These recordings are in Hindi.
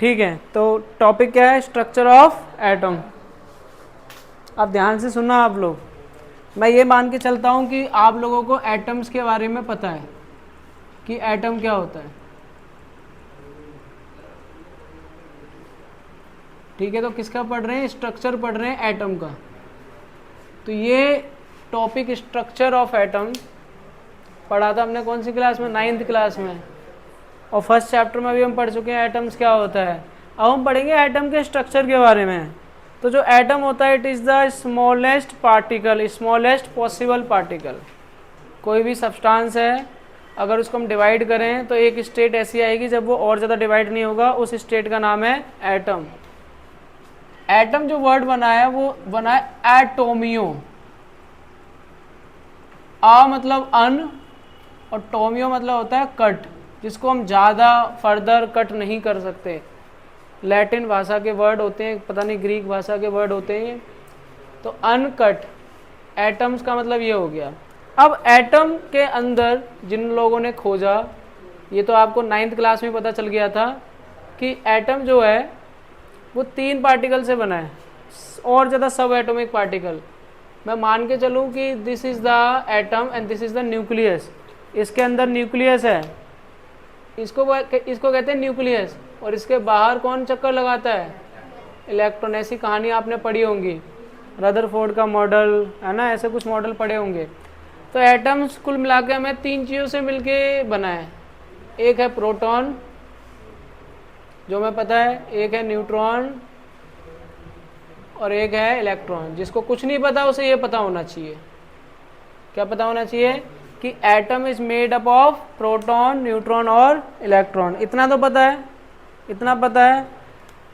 ठीक है, तो टॉपिक क्या है? Structure of atom. अब ध्यान से सुनना आप लोग। मैं ये मान के चलता हूँ कि आप लोगों को एटम्स के बारे में पता है कि एटम क्या होता है। ठीक है, तो किसका पढ़ रहे हैं? स्ट्रक्चर पढ़ रहे हैं एटम का। तो ये टॉपिक स्ट्रक्चर ऑफ एटम पढ़ा था हमने कौन सी क्लास में? 9th क्लास में। और फर्स्ट चैप्टर में भी हम पढ़ चुके हैं एटम्स क्या होता है। अब हम पढ़ेंगे एटम के स्ट्रक्चर के बारे में। तो जो एटम होता है, it is the smallest particle, smallest possible particle. कोई भी सब्सटेंस है, अगर उसको हम डिवाइड करें तो एक स्टेट ऐसी आएगी जब वो और ज़्यादा डिवाइड नहीं होगा, उस स्टेट का नाम है एटम। एटम जो वर्ड बना है वो बना है एटोमियो। आ मतलब अन और टोमियो मतलब होता है कट, जिसको हम ज़्यादा फर्दर कट नहीं कर सकते। लैटिन भाषा के वर्ड होते हैं, पता नहीं ग्रीक भाषा के वर्ड होते हैं। तो अनकट एटम्स का मतलब ये हो गया। अब एटम के अंदर जिन लोगों ने खोजा, ये तो आपको 9th क्लास में पता चल गया था कि एटम जो है वो 3 पार्टिकल से बना है और ज़्यादा सब एटॉमिक पार्टिकल। मैं मान के चलूँ कि this is the atom and this is the nucleus. इसके अंदर न्यूक्लियस है, इसको कहते हैं न्यूक्लियस। और इसके बाहर कौन चक्कर लगाता है? इलेक्ट्रॉन। ऐसी कहानी आपने पढ़ी होंगी, रदरफोर्ड का मॉडल है ना, ऐसे कुछ मॉडल पढ़े होंगे। तो एटम्स कुल मिला के हमें 3 चीज़ों से मिलके बना है। एक है प्रोटॉन, जो हमें पता है, एक है न्यूट्रॉन और एक है इलेक्ट्रॉन। जिसको कुछ नहीं पता उसे ये पता होना चाहिए। क्या पता होना चाहिए? कि atom is made up of proton, neutron और इलेक्ट्रॉन। इतना तो पता है, इतना पता है।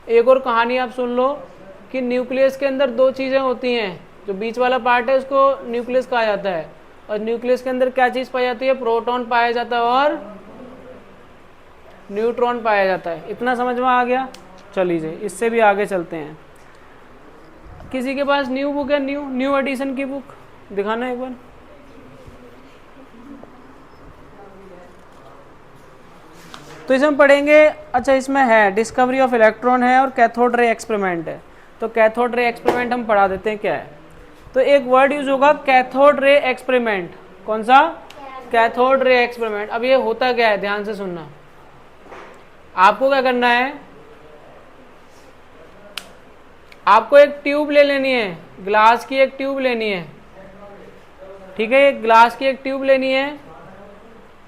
एक और कहानी आप सुन लो कि न्यूक्लियस के अंदर 2 चीज़ें होती हैं। जो बीच वाला पार्ट है उसको न्यूक्लियस कहा जाता है। और न्यूक्लियस के अंदर क्या चीज़ पाई जाती है? प्रोटॉन पाया जाता है और न्यूट्रॉन पाया जाता है। इतना समझ में आ गया? चलिए इससे भी आगे चलते हैं। किसी के पास न्यू बुक है? न्यू एडिशन की बुक दिखाना एक बार। तो इसमें पढ़ेंगे, अच्छा इसमें है डिस्कवरी ऑफ इलेक्ट्रॉन है और कैथोड रे एक्सपेरिमेंट है। तो कैथोड रे एक्सपेरिमेंट हम पढ़ा देते हैं क्या है। तो एक वर्ड यूज होगा कैथोड रे एक्सपेरिमेंट। कौन सा? Cathode ray experiment. अब ये होता क्या है, ध्यान से सुनना। आपको क्या करना है? आपको एक ट्यूब ले लेनी है, ग्लास की एक ट्यूब लेनी है। ठीक है, एक ग्लास की एक ट्यूब लेनी है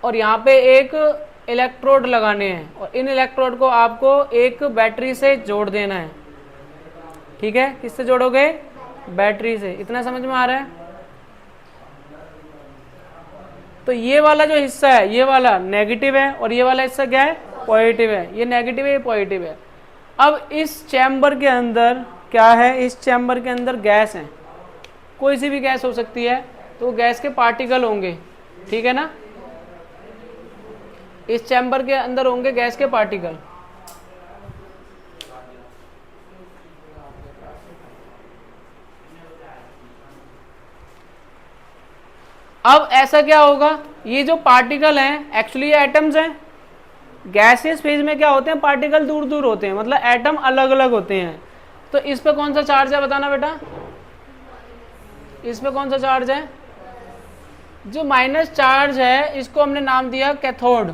और यहाँ पे एक इलेक्ट्रोड लगाने हैं और इन इलेक्ट्रोड को आपको एक बैटरी से जोड़ देना है। ठीक है, किससे जोड़ोगे? बैटरी से। इतना समझ में आ रहा है? तो ये वाला जो हिस्सा है, ये वाला नेगेटिव है और ये वाला हिस्सा क्या है? पॉजिटिव है। ये नेगेटिव है, ये पॉजिटिव है। अब इस चैम्बर के अंदर क्या है? इस चैम्बर के अंदर गैस है, कोई सी भी गैस हो सकती है। तो गैस के पार्टिकल होंगे, ठीक है ना। इस चैम्बर के अंदर होंगे गैस के पार्टिकल। अब ऐसा क्या होगा? ये जो पार्टिकल हैं एक्चुअली ये एटम्स हैं। गैसियस फेज में क्या होते हैं? पार्टिकल दूर दूर होते हैं, मतलब एटम अलग अलग होते हैं। तो इस पे कौन सा चार्ज है बताना बेटा? इस पे कौन सा चार्ज है? जो माइनस चार्ज है इसको हमने नाम दिया कैथोड,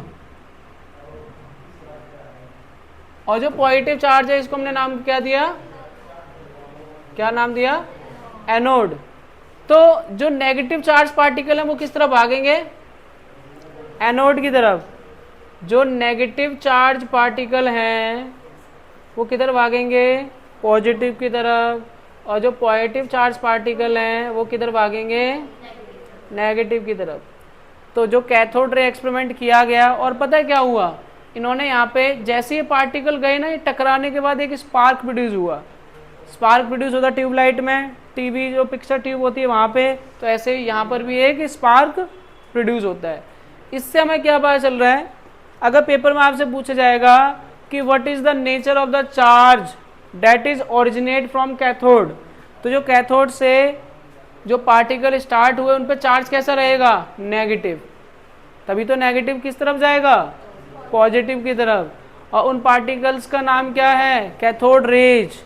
और जो पॉजिटिव चार्ज है इसको हमने नाम क्या दिया? क्या नाम दिया? एनोड। तो जो नेगेटिव चार्ज पार्टिकल है वो किस तरफ भागेंगे? एनोड की तरफ। जो नेगेटिव चार्ज पार्टिकल हैं वो किधर भागेंगे? पॉजिटिव की तरफ। और जो पॉजिटिव चार्ज पार्टिकल हैं वो किधर भागेंगे? नेगेटिव की तरफ। तो जो कैथोड रे एक्सपेरिमेंट किया गया, और पता है क्या हुआ? इन्होंने यहाँ पे जैसे ये पार्टिकल गए ना, ये टकराने के बाद एक स्पार्क प्रोड्यूस हुआ। स्पार्क प्रोड्यूस होता है ट्यूबलाइट में, टीवी जो पिक्चर ट्यूब होती है वहाँ पे। तो ऐसे यहाँ पर भी एक स्पार्क प्रोड्यूस होता है। इससे हमें क्या पता चल रहा है? अगर पेपर में आपसे पूछा जाएगा कि what is the nature of the charge that is originate from cathode, तो जो कैथोड से जो पार्टिकल स्टार्ट हुए उन पे चार्ज कैसा रहेगा? नेगेटिव। तभी तो नेगेटिव किस तरफ जाएगा? पॉजिटिव की तरफ। और उन पार्टिकल्स का नाम क्या है? Cathode rays.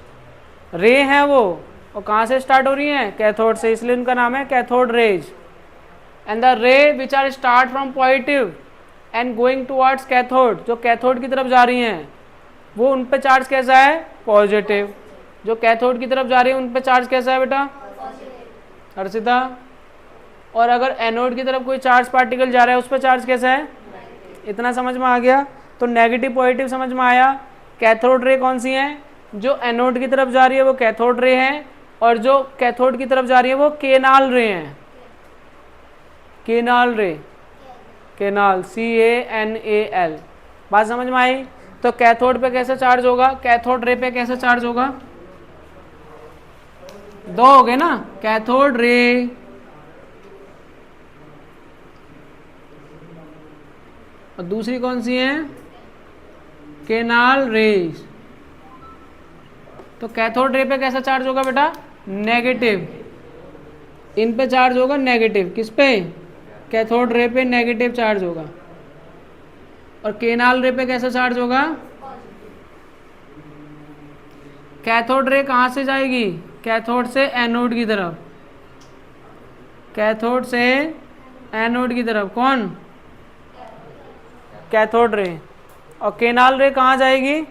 रे हैं वो, और कहाँ से स्टार्ट हो रही हैं? कैथोड से, इसलिए उनका नाम है cathode rays. And the ray which are start from positive and going towards cathode, जो कैथोड की तरफ जा रही हैं वो उन पे चार्ज कैसा है? पॉजिटिव। जो कैथोड की तरफ जा रही है उन पे चार्ज कैसा है बेटा? हर्षिता। और अगर एनोड की तरफ कोई चार्ज पार्टिकल जा रहा है उस पर चार्ज कैसा है? इतना समझ में आ गया? तो नेगेटिव पॉजिटिव समझ में आया। कैथोड रे कौन सी है? जो एनोड की तरफ जा रही है वो कैथोड रे है, और जो कैथोड की तरफ जा रही है वो केनाल रे हैं। केनाल रे, केनाल, CANAL। बात समझ में आई? तो कैथोड पे कैसे चार्ज होगा? कैथोड रे पे कैसे चार्ज होगा? दो हो गए ना, कैथोड रे और दूसरी कौन सी है? Canal raise. तो कैथोड रे पे कैसा चार्ज होगा बेटा? नेगेटिव। इन पे चार्ज होगा नेगेटिव। किस पे? कैथोड रे पे नेगेटिव चार्ज होगा। और केनाल रे पे कैसा चार्ज होगा? कैथोड रे कहाँ से जाएगी? कैथोड से एनोड की तरफ। कैथोड से एनोड की तरफ। कौन? Cathode ray. और केनाल रे कहाँ जाएगी?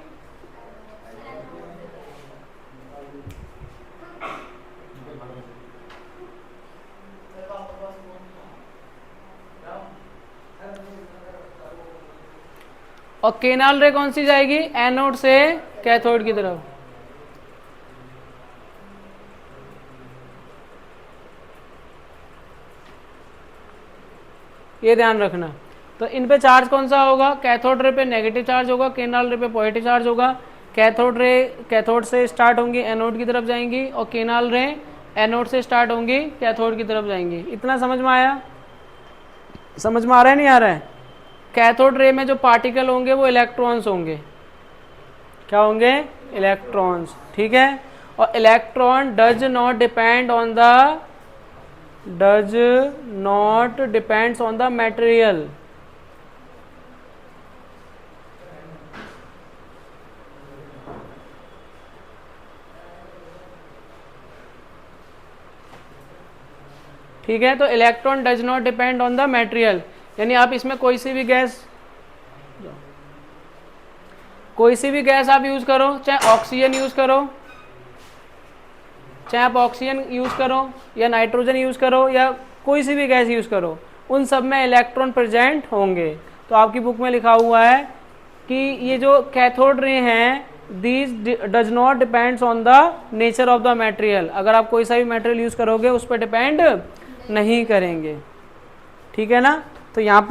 और केनाल रे कौन सी जाएगी? एनोड से कैथोड की तरफ। ये ध्यान रखना। तो इन पे चार्ज कौन सा होगा? कैथोड रे पे नेगेटिव चार्ज होगा, केनाल रे पे पॉजिटिव चार्ज होगा। कैथोड रे कैथोड से स्टार्ट होंगी, एनोड की तरफ जाएंगी, और केनाल रे एनोड से स्टार्ट होंगी, कैथोड की तरफ जाएंगी। इतना समझ में आया? समझ में आ रहा है नहीं आ रहा है? कैथोड रे में जो पार्टिकल होंगे वो इलेक्ट्रॉन्स होंगे। क्या होंगे? इलेक्ट्रॉन्स। ठीक है। और electron does not depend on the material. ठीक है। तो electron does not depend on the material, यानी आप इसमें कोई सी भी गैस आप यूज करो, चाहे ऑक्सीजन यूज करो, चाहे आप ऑक्सीजन यूज करो या नाइट्रोजन यूज करो या कोई सी भी गैस यूज करो, उन सब में इलेक्ट्रॉन प्रेजेंट होंगे। तो आपकी बुक में लिखा हुआ है कि ये जो कैथोड रे हैं, these does not depends on the nature of the material. अगर आप कोई सा भी मटेरियल यूज करोगे उस पर डिपेंड नहीं करेंगे। ठीक है ना? तो यहाँ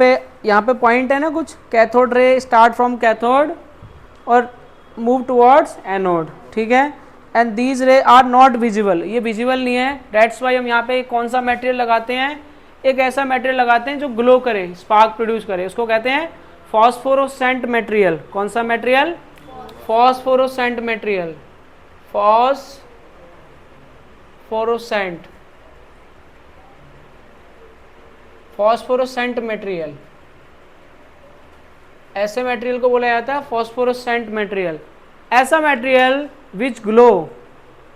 पे पॉइंट है ना कुछ, cathode ray start from cathode और मूव टुवर्ड्स एनोड। ठीक है। एंड दीज रे आर नॉट विजिबल, ये विजिबल नहीं है। दैट्स वाई हम यहाँ पे कौन सा मटेरियल लगाते हैं? एक ऐसा मटेरियल लगाते हैं जो ग्लो करे, स्पार्क प्रोड्यूस करे, उसको कहते हैं फॉस्फोरोसेंट मटेरियल। कौन सा मटेरियल? फॉस्फोरोसेंट मटेरियल। फॉस्फोरोसेंट मटेरियल, ऐसे मटेरियल को बोला जाता है फॉस्फोरोसेंट मटेरियल। ऐसा material which glow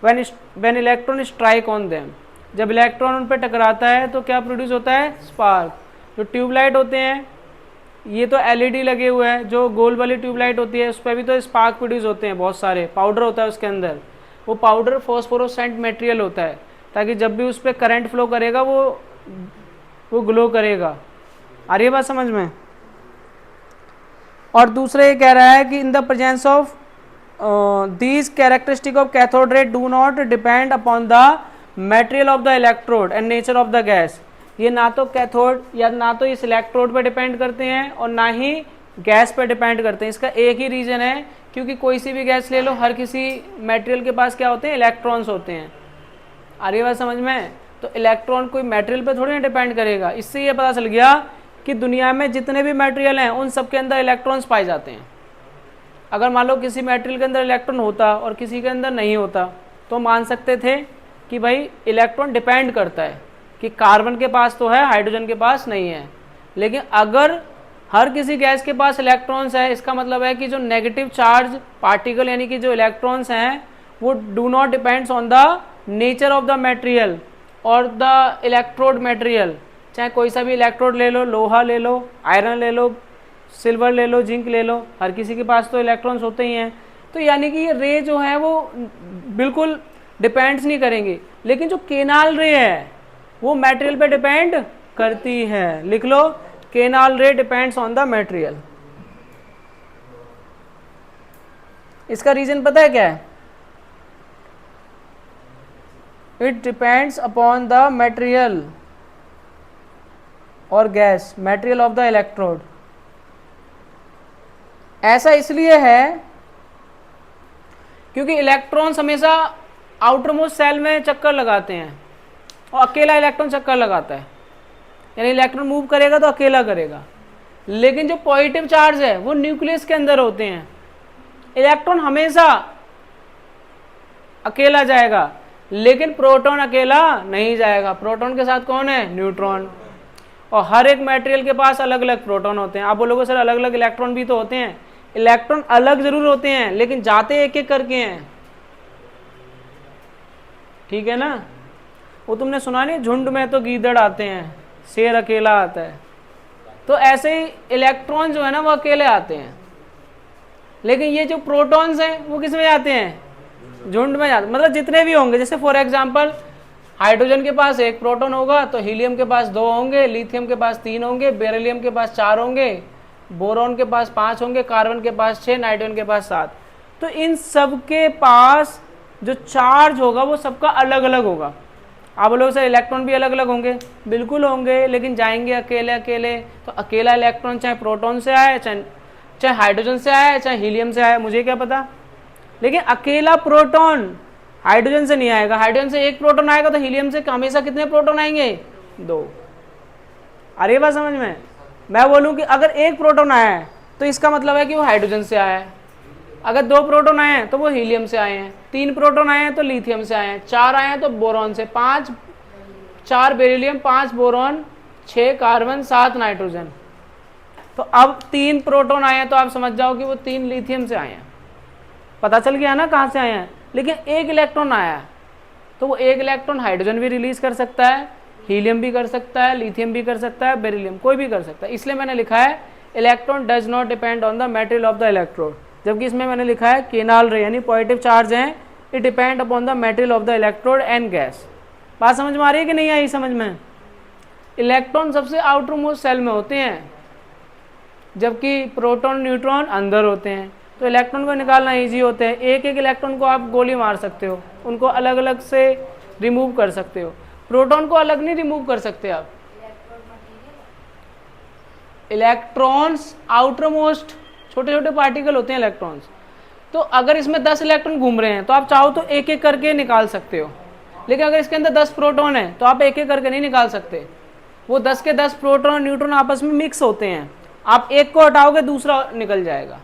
when electron strike on them. जब इलेक्ट्रॉन उन पर टकराता है तो क्या प्रोड्यूस होता है? स्पार्क। जो ट्यूबलाइट होते हैं, ये तो एलईडी लगे हुए हैं, जो गोल वाली ट्यूबलाइट होती है उस पर भी तो स्पार्क प्रोड्यूस होते हैं, बहुत सारे पाउडर होता है उसके अंदर। वो पाउडर फॉस्फोरोसेंट मटेरियल होता है, ताकि जब भी उस पर करंट फ्लो करेगा वो ग्लो करेगा। आ रही है बात समझ में? और दूसरा ये कह रहा है कि in the presence of these characteristic of cathode ray do not depend upon the material of the electrode and nature of the gas. ये ना तो कैथोड या ना तो इस इलेक्ट्रोड पर डिपेंड करते हैं और ना ही गैस पर डिपेंड करते हैं। इसका एक ही रीज़न है, क्योंकि कोई सी भी गैस ले लो, हर किसी मटेरियल के पास क्या होते हैं? इलेक्ट्रॉन्स होते हैं। आ रही है बात समझ में? तो इलेक्ट्रॉन कोई मटेरियल पे थोड़ी ना डिपेंड करेगा। इससे ये पता चल गया कि दुनिया में जितने भी मटेरियल हैं उन सब के अंदर इलेक्ट्रॉन्स पाए जाते हैं। अगर मान लो किसी मटेरियल के अंदर इलेक्ट्रॉन होता और किसी के अंदर नहीं होता, तो मान सकते थे कि भाई इलेक्ट्रॉन डिपेंड करता है कि कार्बन के पास तो है, हाइड्रोजन के पास नहीं है। लेकिन अगर हर किसी गैस के पास इलेक्ट्रॉन्स है, इसका मतलब है कि जो नेगेटिव चार्ज पार्टिकल यानी कि जो इलेक्ट्रॉन्स हैं वो do not depends on the nature of the material और द इलेक्ट्रोड मटेरियल। चाहे कोई सा भी इलेक्ट्रोड ले लो, लोहा ले लो, आयरन ले लो, सिल्वर ले लो, जिंक ले लो, हर किसी के पास तो इलेक्ट्रॉन्स होते ही हैं। तो यानी कि ये रे जो है वो बिल्कुल डिपेंड्स नहीं करेंगी, लेकिन जो केनाल रे है वो मटेरियल पे डिपेंड करती है। लिख लो, canal ray depends on the material. इसका रीजन पता है क्या है? It depends upon the material और gas, material of the electrode. ऐसा इसलिए है क्योंकि इलेक्ट्रॉन्स हमेशा आउटर मोस्ट सेल में चक्कर लगाते हैं और अकेला इलेक्ट्रॉन चक्कर लगाता है, यानी इलेक्ट्रॉन मूव करेगा तो अकेला करेगा। लेकिन जो पॉजिटिव चार्ज है वो न्यूक्लियस के अंदर होते हैं, इलेक्ट्रॉन हमेशा अकेला जाएगा, लेकिन प्रोटॉन अकेला नहीं जाएगा। प्रोटॉन के साथ कौन है? न्यूट्रॉन। और हर एक मटेरियल के पास अलग अलग प्रोटॉन होते हैं। आप बोलोगे सर अलग अलग इलेक्ट्रॉन भी तो होते हैं। इलेक्ट्रॉन अलग जरूर होते हैं, लेकिन जाते एक एक करके हैं, ठीक है ना? वो तुमने सुना नहीं, झुंड में तो गीदड़ आते हैं, शेर अकेला आता है। तो ऐसे ही इलेक्ट्रॉन जो है ना वो अकेले आते हैं, लेकिन ये जो प्रोटॉन्स हैं वो किस में जाते हैं? झुंड में जाते, मतलब जितने भी होंगे। जैसे फॉर एग्जांपल हाइड्रोजन के पास एक प्रोटॉन होगा तो हीलियम के पास 2 होंगे, लिथियम के पास 3 होंगे, बेरिलियम के पास 4 होंगे, बोरॉन के पास 5 होंगे, कार्बन के पास 6, नाइट्रोजन के पास 7। तो इन सब के पास जो चार्ज होगा वो सबका अलग अलग होगा। आप बोलोगे सर इलेक्ट्रॉन भी अलग अलग होंगे, बिल्कुल होंगे, लेकिन जाएंगे अकेले अकेले। तो अकेला इलेक्ट्रॉन चाहे प्रोटॉन से आए, चाहे हाइड्रोजन से आए, चाहे हीलियम से आए, मुझे क्या पता, लेकिन अकेला प्रोटॉन हाइड्रोजन से नहीं आएगा। हाइड्रोजन से एक प्रोटॉन आएगा तो हीलियम से हमेशा कितने प्रोटॉन आएंगे? 2। अरे बात समझ में? मैं बोलूं कि अगर एक प्रोटॉन आया है तो इसका मतलब है कि वो हाइड्रोजन से आया है। अगर 2 प्रोटॉन आए हैं तो वो हीलियम से आए हैं, 3 प्रोटॉन आए हैं तो लिथियम से आए हैं, 4 आए हैं तो बोरॉन से, 4 बेरिलियम, 5 बोरॉन, 6 कार्बन, 7 नाइट्रोजन। तो अब 3 प्रोटॉन आए हैं तो आप समझ जाओ कि वो 3 लिथियम से आए हैं। पता चल गया ना कहाँ से आए हैं? लेकिन एक इलेक्ट्रॉन आया है तो वो एक इलेक्ट्रॉन हाइड्रोजन भी रिलीज कर सकता है, हीलियम भी कर सकता है, लिथियम भी कर सकता है, बेरिलियम कोई भी कर सकता है। इसलिए मैंने लिखा है electron does not depend on the material of the electrode, जबकि इसमें मैंने लिखा है केनाल रे यानी पॉजिटिव चार्ज हैं, it depend upon the material of the electrode and gas. बात समझ में आ रही है कि नहीं आई समझ में? इलेक्ट्रॉन सबसे आउटर मोस्ट सेल में होते हैं, जबकि प्रोटॉन न्यूट्रॉन अंदर होते हैं। तो इलेक्ट्रॉन को निकालना इजी होता है, एक एक इलेक्ट्रॉन को आप गोली मार सकते हो, उनको अलग अलग से रिमूव कर सकते हो। प्रोटॉन को अलग नहीं रिमूव कर सकते आप। इलेक्ट्रॉन्स आउटर मोस्ट छोटे छोटे पार्टिकल होते हैं इलेक्ट्रॉन्स। तो अगर इसमें 10 इलेक्ट्रॉन घूम रहे हैं तो आप चाहो तो एक एक करके निकाल सकते हो, लेकिन अगर इसके अंदर 10 प्रोटॉन है तो आप एक एक करके नहीं निकाल सकते। वो 10 के 10 प्रोटॉन और न्यूट्रॉन आपस में मिक्स होते हैं, आप एक को हटाओगे दूसरा निकल जाएगा।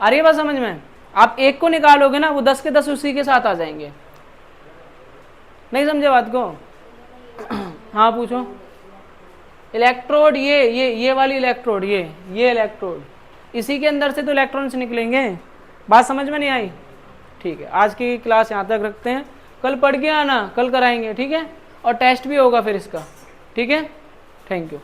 आ रही है बात समझ में? आप एक को निकालोगे ना वो 10 के 10 उसी के साथ आ जाएंगे। नहीं समझे बात को? हाँ पूछो। इलेक्ट्रोड ये वाली इलेक्ट्रोड, ये इलेक्ट्रोड, इसी के अंदर से तो इलेक्ट्रॉन्स निकलेंगे। बात समझ में नहीं आई? ठीक है, आज की क्लास यहाँ तक रखते हैं, कल पढ़ के आना, कल कराएंगे, ठीक है? और टेस्ट भी होगा फिर इसका, ठीक है? Thank you.